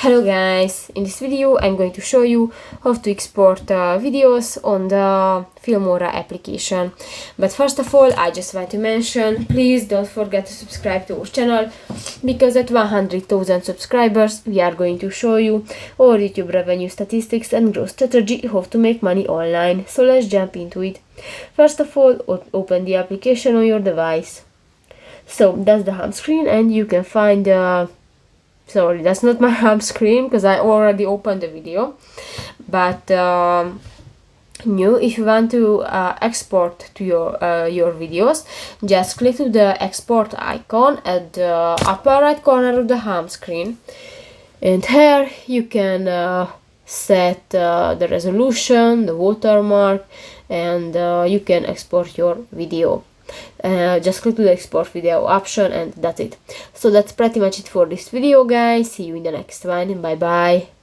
Hello guys, in this video I'm going to show you how to export videos on the Filmora application. But first of all, I just want to mention, please don't forget to subscribe to our channel, because at 100,000 subscribers we are going to show you our YouTube revenue statistics and growth strategy, how to make money online. So let's jump into it. First of all, open the application on your device. So that's the home screen, and you can find sorry, that's not my home screen because I already opened the video. But if you want to export to your videos, just click to the export icon at the upper right corner of the home screen, and here you can set the resolution, the watermark, and you can export your video. Just click to the export video option, and that's it. So that's pretty much it for this video, guys. See you in the next one. Bye bye.